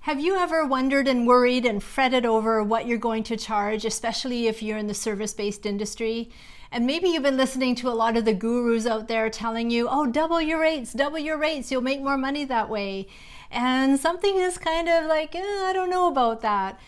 Have you ever wondered and worried and fretted over what you're going to charge, especially if you're in the service-based industry? And maybe you've been listening to a lot of the gurus out there telling you, oh, double your rates, you'll make more money that way. And something is kind of like, I don't know about that.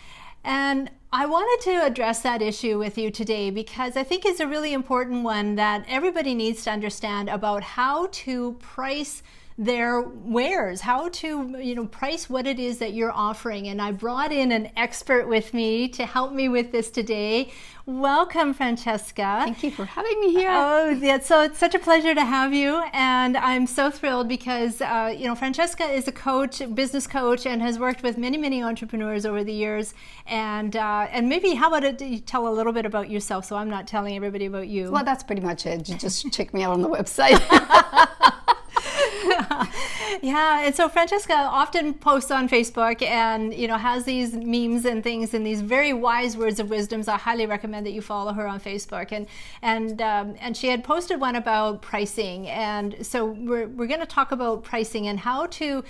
And I wanted to address that issue with you today because I think it's a really important one that everybody needs to understand about how to price their wares, how to price what it is that you're offering. And I brought in an expert with me to help me with this today. Welcome, Francesca. Thank you for having me here. Oh, yeah, so it's such a pleasure to have you, and I'm so thrilled because Francesca is a coach, business coach, and has worked with many entrepreneurs over the years. And maybe how about you tell a little bit about yourself, so I'm not telling everybody about you. Well, that's pretty much it. You just check me out on the website. Yeah, and so Francesca often posts on Facebook and has these memes and things and these very wise words of wisdoms. I highly recommend that you follow her on Facebook. And she had posted one about pricing, and so we're going to talk about pricing and how to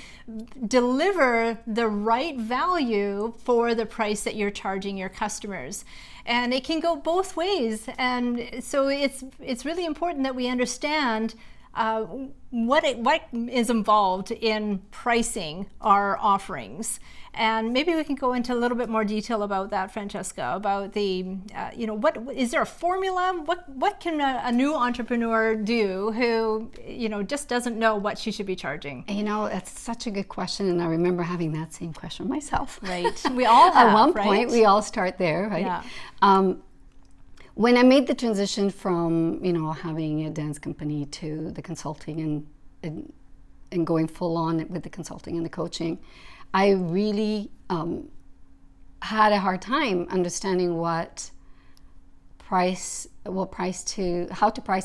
deliver the right value for the price that you're charging your customers. And it can go both ways, and so it's really important that we understand what is involved in pricing our offerings. And maybe we can go into a little bit more detail about that, Francesca, about the, what is there a formula? What can a new entrepreneur do who, just doesn't know what she should be charging? That's such a good question, and I remember having that same question myself. Right, we all have, at one right? point, we all start there, right? Yeah. When I made the transition from, having a dance company to the consulting and going full on with the consulting and the coaching, I really had a hard time understanding how to price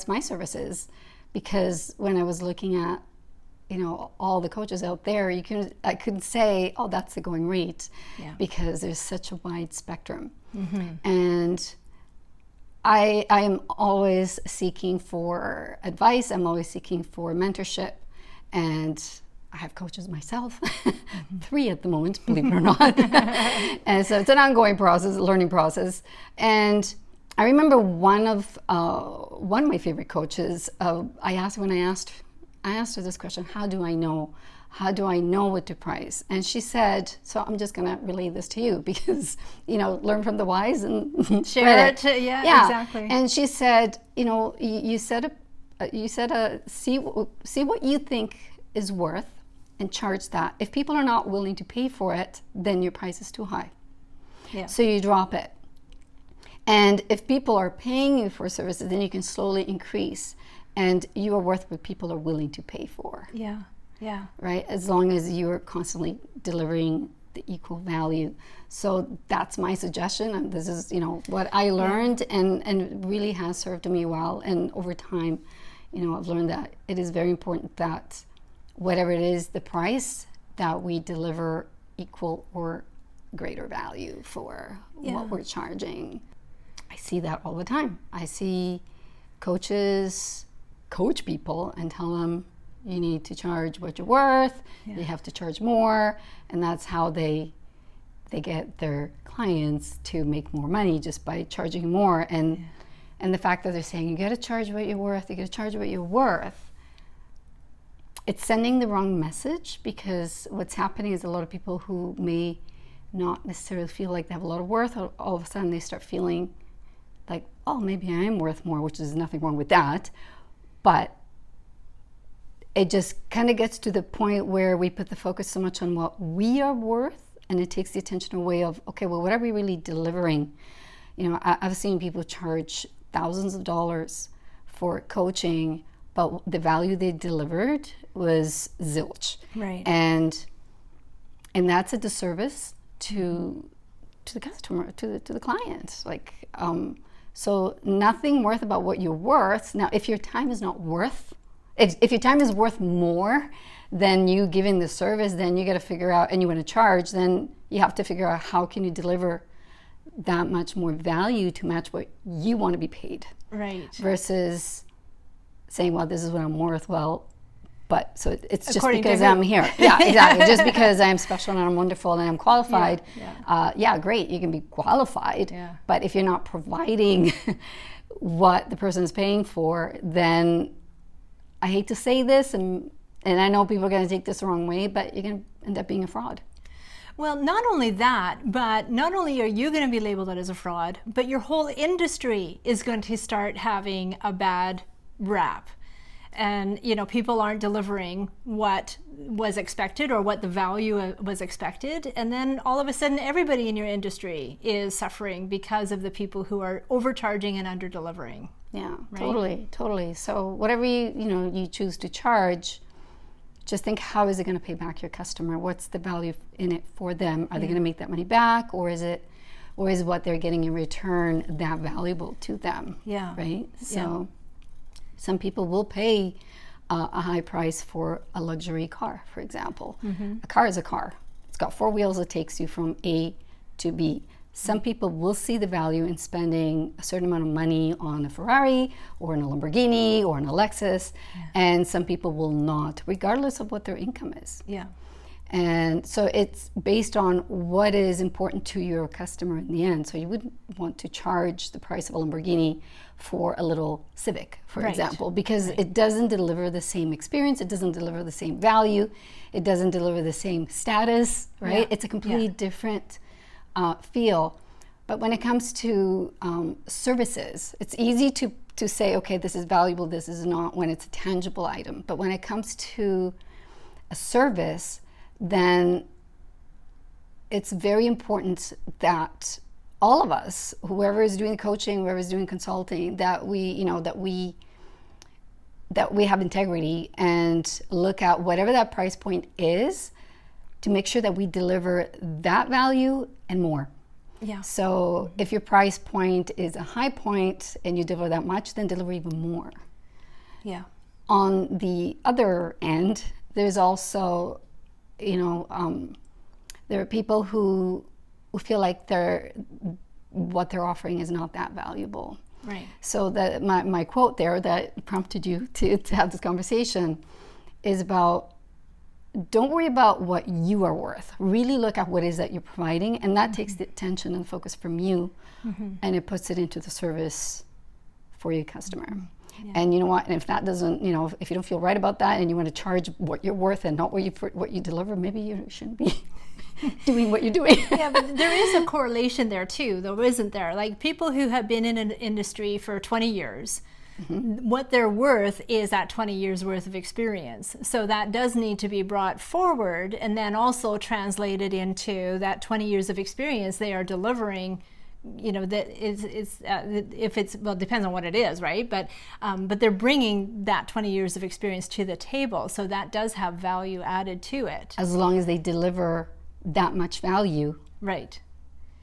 my services, because when I was looking at, all the coaches out there, I couldn't say, oh, that's the going rate, because there's such a wide spectrum. Mm-hmm. And I am always seeking for advice. I'm always seeking for mentorship, and I have coaches myself, 3 at the moment, believe it or not. And so it's an ongoing process, a learning process. And I remember one of my favorite coaches. I asked her this question: How do I know what to price? And she said, so I'm just going to relay this to you because, learn from the wise and share it. Yeah, exactly. And she said, you said see what you think is worth and charge that. If people are not willing to pay for it, then your price is too high. Yeah. So you drop it. And if people are paying you for services, then you can slowly increase, and you are worth what people are willing to pay for. Yeah. Yeah. Right? As long as you're constantly delivering the equal value. So that's my suggestion. And this is, what I learned and really has served me well. And over time, I've learned that it is very important that whatever it is, the price, that we deliver equal or greater value for what we're charging. I see that all the time. I see coaches coach people and tell them, you need to charge what you're worth. You have to charge more, and that's how they get their clients to make more money, just by charging more. And the fact that they're saying you got to charge what you're worth, it's sending the wrong message, because what's happening is a lot of people who may not necessarily feel like they have a lot of worth, all of a sudden they start feeling like, oh, maybe I am worth more, which is nothing wrong with that, but it just kind of gets to the point where we put the focus so much on what we are worth, and it takes the attention away of, okay, well, what are we really delivering? I've seen people charge thousands of dollars for coaching, but the value they delivered was zilch. Right. And that's a disservice to the customer, to the client. So nothing worth about what you're worth. Now, if your time is not worth, if your time is worth more than you giving the service, then you got to figure out, and you want to charge, then you have to figure out how can you deliver that much more value to match what you want to be paid. Right. Versus saying, well, this is what I'm worth. Well, But so it's just According to because who? I'm here. Yeah, exactly. Just because I'm special and I'm wonderful and I'm qualified. Yeah. Great, you can be qualified. Yeah. But if you're not providing what the person is paying for, then I hate to say this, and I know people are going to take this the wrong way, but you're going to end up being a fraud. Well, not only that, but not only are you going to be labeled as a fraud, but your whole industry is going to start having a bad rap. And, you know, people aren't delivering what was expected or what the value was expected. And then all of a sudden, everybody in your industry is suffering because of the people who are overcharging and under-delivering. Yeah, right? totally. So whatever you choose to charge, just think, how is it going to pay back your customer? What's the value in it for them? Are they going to make that money back, or is what they're getting in return that valuable to them? Yeah. Right? So some people will pay a high price for a luxury car, for example. A car is a car. It's got 4 wheels. It takes you from A to B. Some people will see the value in spending a certain amount of money on a Ferrari or in a Lamborghini or in a Lexus, and some people will not, regardless of what their income is. Yeah. And so it's based on what is important to your customer in the end. So you wouldn't want to charge the price of a Lamborghini for a little Civic, for example, because it doesn't deliver the same experience, it doesn't deliver the same value, it doesn't deliver the same status, right? It's a completely different feel. But when it comes to services, it's easy to say, okay, this is valuable, this is not, when it's a tangible item. But when it comes to a service, then it's very important that all of us, whoever is doing coaching, whoever is doing consulting, that we have integrity and look at whatever that price point is to make sure that we deliver that value and more. Yeah. So if your price point is a high point and you deliver that much, then deliver even more. Yeah. On the other end, there's also, there are people who feel like what they're offering is not that valuable. Right. So that my quote there that prompted you to have this conversation is about, don't worry about what you are worth. Really look at what it is that you're providing, and that takes the attention and focus from you, and it puts it into the service for your customer. Yeah. And you know what? And if that doesn't, if you don't feel right about that, and you want to charge what you're worth and not what you deliver, maybe you shouldn't be doing what you're doing. Yeah, but there is a correlation there too, though, isn't there? Like people who have been in an industry for 20 years, what they're worth is that 20 years worth of experience. So that does need to be brought forward and then also translated into that 20 years of experience they are delivering. That if it's, well, it depends on what it is, right? But they're bringing that 20 years of experience to the table. So that does have value added to it. As long as they deliver that much value. Right.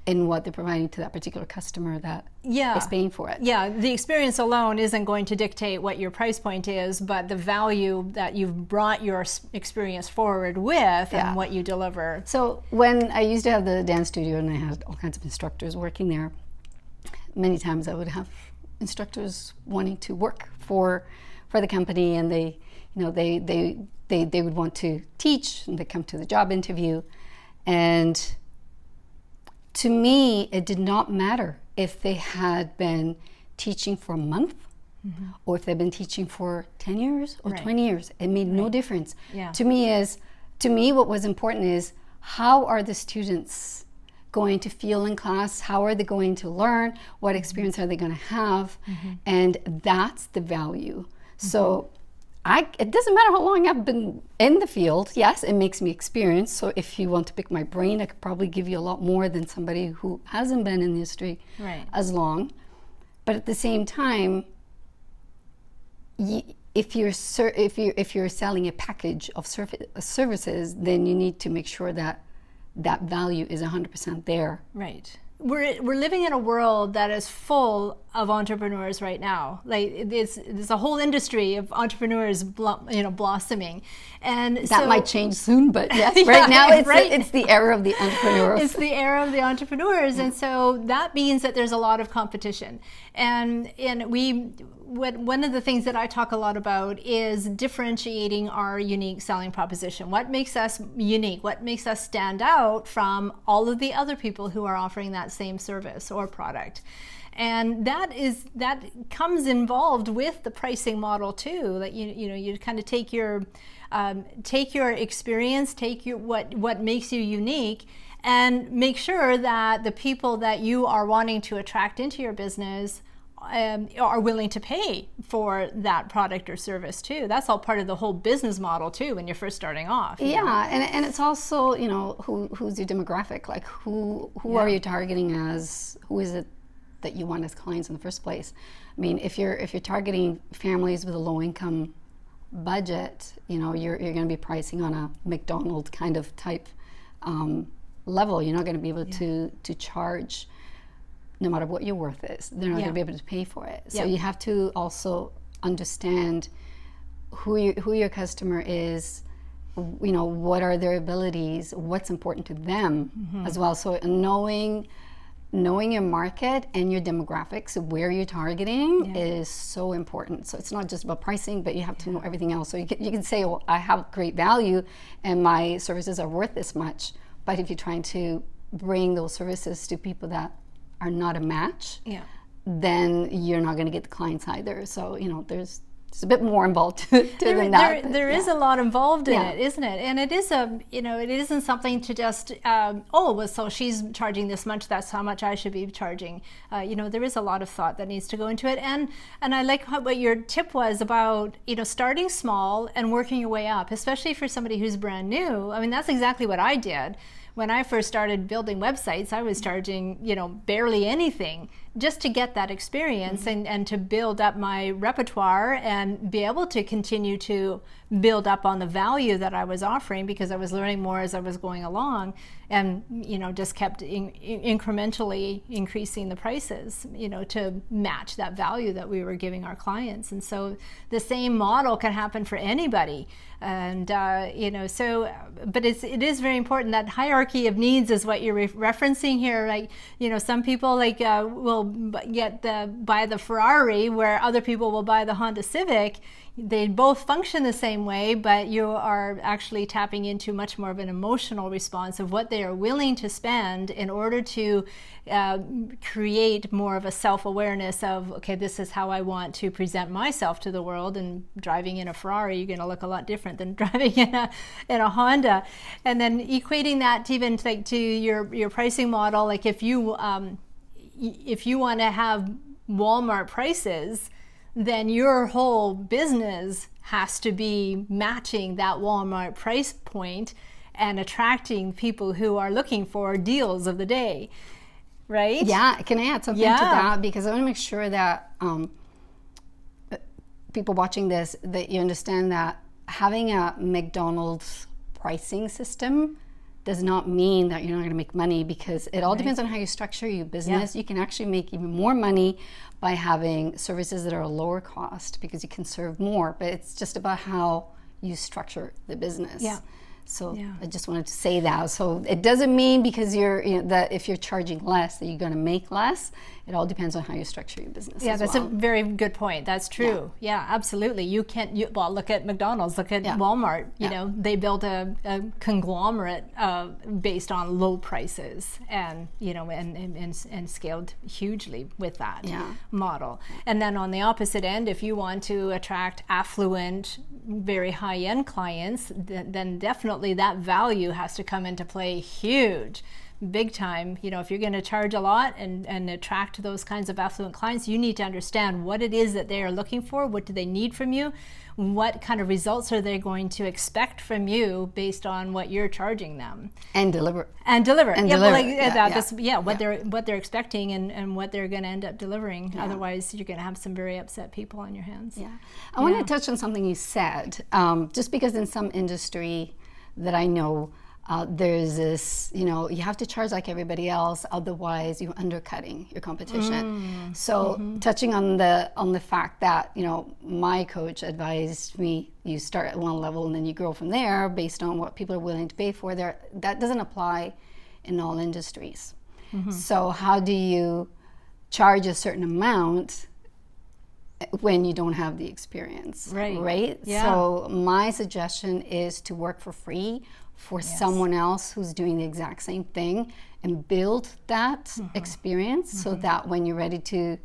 In what they're providing to that particular customer that is paying for it. Yeah, the experience alone isn't going to dictate what your price point is, but the value that you've brought your experience forward with and what you deliver. So when I used to have the dance studio and I had all kinds of instructors working there, many times I would have instructors wanting to work for the company, and they would want to teach, and they come to the job interview, and to me, it did not matter if they had been teaching for a month or if they've been teaching for 10 years or 20 years. It made no difference. Yeah. To me, what was important is, how are the students going to feel in class? How are they going to learn? What experience are they going to have? And that's the value. So it doesn't matter how long I've been in the field. Yes, it makes me experience. So if you want to pick my brain, I could probably give you a lot more than somebody who hasn't been in the industry as long. But at the same time, if you're selling a package of services, then you need to make sure that that value is 100% there. Right. we're living in a world that is full of entrepreneurs right now. Like there's a whole industry of entrepreneurs, blossoming, and that might change soon. But yes, right now it's the era of the entrepreneurs. It's the era of the entrepreneurs, and so that means that there's a lot of competition. And one of the things that I talk a lot about is differentiating our unique selling proposition. What makes us unique? What makes us stand out from all of the other people who are offering that same service or product? And that comes involved with the pricing model too. That you kind of take your experience, what makes you unique, and make sure that the people that you are wanting to attract into your business are willing to pay for that product or service too. That's all part of the whole business model too when you're first starting off. Yeah, and it's also who's your demographic, like who are you targeting as, who is it that you want as clients in the first place? I mean, if you're targeting families with a low income budget, you're going to be pricing on a McDonald's kind of type level. You're not going to be able to charge. No matter what your worth is, they're not going to be able to pay for it. So you have to also understand who your customer is, what are their abilities, what's important to them as well. So knowing your market and your demographics, where you're targeting is so important. So it's not just about pricing, but you have to know everything else. So you can say, well, I have great value and my services are worth this much. But if you're trying to bring those services to people that are not a match, then you're not going to get the clients either. So there's a bit more involved to than that. There is a lot involved in it, isn't it? And it is it isn't something to just so she's charging this much, that's how much I should be charging. There is a lot of thought that needs to go into it. And I like what your tip was about starting small and working your way up, especially for somebody who's brand new. I mean, that's exactly what I did. When I first started building websites, I was charging, barely anything just to get that experience and to build up my repertoire and be able to continue to build up on the value that I was offering, because I was learning more as I was going along, and just kept incrementally increasing the prices, to match that value that we were giving our clients. And so the same model can happen for anybody. And but it is very important. That hierarchy of needs is what you're referencing here. Like some people will buy the Ferrari, where other people will buy the Honda Civic. They both function the same way, but you are actually tapping into much more of an emotional response of what they are willing to spend in order to create more of a self-awareness of, okay, this is how I want to present myself to the world. And driving in a Ferrari, you're going to look a lot different than driving in a Honda. And then equating that to even to your pricing model. Like if you want to have Walmart prices, then your whole business has to be matching that Walmart price point and attracting people who are looking for deals of the day, right? Yeah, can I add something to that? Because I want to make sure that people watching this, that you understand that having a McDonald's pricing system does not mean that you're not going to make money, because it all depends on how you structure your business. You can actually make even more money by having services that are a lower cost, because you can serve more, but it's just about how you structure the business. So I just wanted to say that. So it doesn't mean because that if you're charging less that you're going to make less. It all depends on how you structure your business. Yeah, that's a very good point. That's true. Yeah, absolutely. You can't. Look at McDonald's. Look at Walmart. You know, they built a conglomerate based on low prices, and and scaled hugely with that model. And then on the opposite end, if you want to attract affluent, very high-end clients, then definitely that value has to come into play huge. Big time. If you're going to charge a lot and attract those kinds of affluent clients, you need to understand what it is that they are looking for. What do they need from you? What kind of results are they going to expect from you based on what you're charging them? And deliver. What they're expecting and what they're going to end up delivering. Otherwise, you're going to have some very upset people on your hands. I want to touch on something you said. Just because in some industry that I know, there's this, you have to charge like everybody else, otherwise you're undercutting your competition. So touching on the fact that, my coach advised me, you start at one level and then you grow from there based on what people are willing to pay for. That doesn't apply in all industries. So how do you charge a certain amount when you don't have the experience, right? Yeah. So my suggestion is to work for free for someone else who's doing the exact same thing and build that experience so that when you're ready to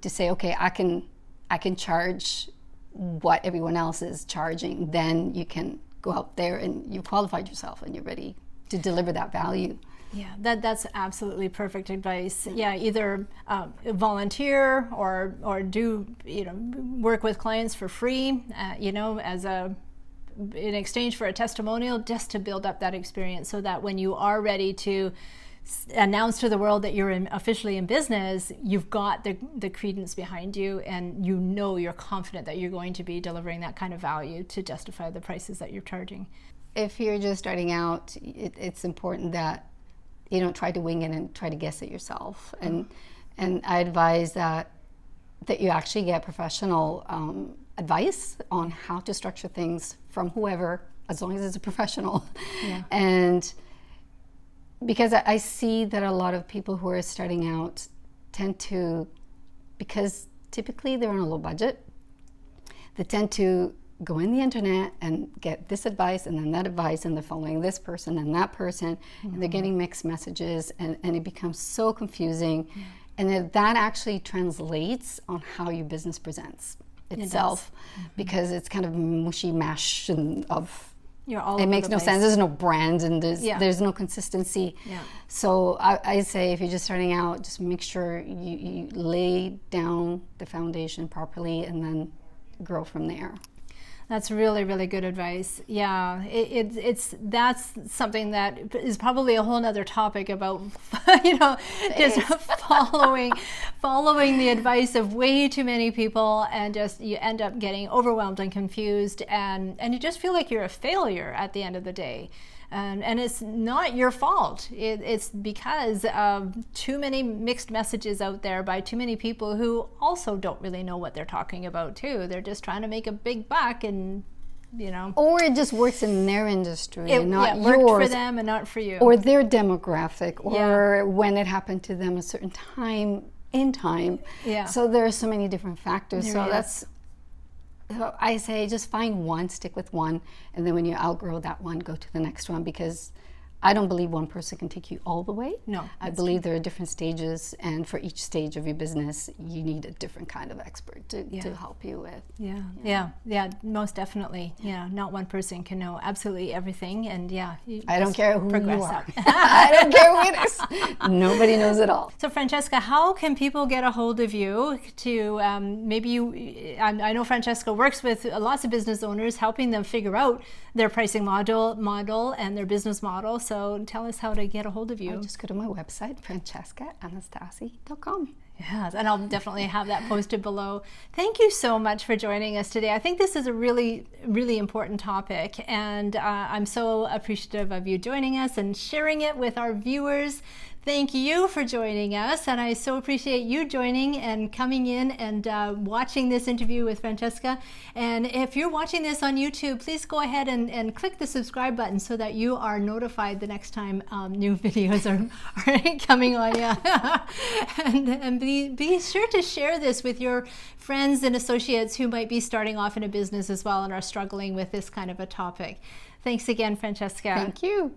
say, okay, I can charge what everyone else is charging, then you can go out there and you've qualified yourself and you're ready to deliver that value. Yeah, that's absolutely perfect advice. Yeah, either volunteer or do work with clients for free, as in exchange for a testimonial, just to build up that experience, so that when you are ready to announce to the world that you're officially in business, you've got the credence behind you, and you're confident that you're going to be delivering that kind of value to justify the prices that you're charging. If you're just starting out, it's important that you don't try to wing it and try to guess it yourself. And I advise that you actually get professional advice on how to structure things from whoever, as long as it's a professional. Yeah. And because I see that a lot of people who are starting out tend to, because typically they're on a low budget, they tend to go in the internet and get this advice and then that advice, and they're following this person and that person, and they're getting mixed messages, and it becomes so confusing. And if that actually translates on how your business presents itself, because it's kind of mushy mash of, it makes no sense. There's no brand and there's no consistency. Yeah. So I say, if you're just starting out, just make sure you lay down the foundation properly and then grow from there. That's really, really good advice. Yeah, that's something that is probably a whole nother topic about, just following the advice of way too many people, and just you end up getting overwhelmed and confused, and you just feel like you're a failure at the end of the day. And it's not your fault. It's because of too many mixed messages out there by too many people who also don't really know what they're talking about too. They're just trying to make a big buck, and or it just works in their industry and not yours. Worked for them and not for you. Or their demographic, or when it happened to them a certain time in time. Yeah. So there are so many different factors. So I say, just find one, stick with one, and then when you outgrow that one, go to the next one, because I don't believe one person can take you all the way. No. I believe there are different stages, and for each stage of your business, you need a different kind of expert to help you with. Yeah, most definitely. Yeah, not one person can know absolutely everything, and I don't care who you are. I don't care who it is. Nobody knows it all. So Francesca, how can people get a hold of you to I know Francesca works with lots of business owners, helping them figure out their pricing model and their business model. So tell us how to get a hold of you. Just go to my website, francescaanastasi.com. Yes, and I'll definitely have that posted below. Thank you so much for joining us today. I think this is a really, really important topic, and I'm so appreciative of you joining us and sharing it with our viewers. Thank you for joining us, and I so appreciate you joining and coming in and watching this interview with Francesca. And if you're watching this on YouTube, please go ahead and click the subscribe button so that you are notified the next time new videos are coming on. Yeah, and be sure to share this with your friends and associates who might be starting off in a business as well and are struggling with this kind of a topic. Thanks again, Francesca. Thank you.